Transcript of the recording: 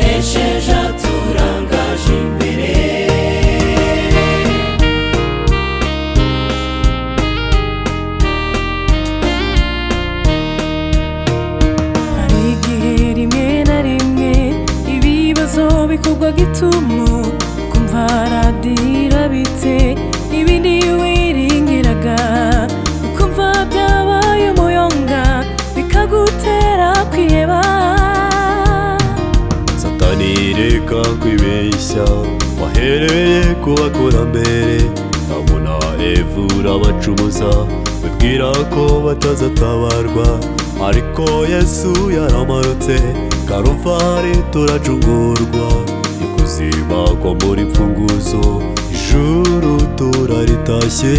wanesheje aturangaje imbere. hari igihe rimwe na rimwe ibibazo bikorwa gitumo kumva radira bite ibindi wiringiraga ukumva byabaye umuyonga bikagutera kwiheba. Satani reka kwibeshya, wahereye ku bakurambere Adamu na Eva urabacumuza wibwira ko batazatabarwa, ariko Yesu yaramarutse Karuvali turacungurwa, ikuzima ko muri mfunguzo ijuru turaritashye.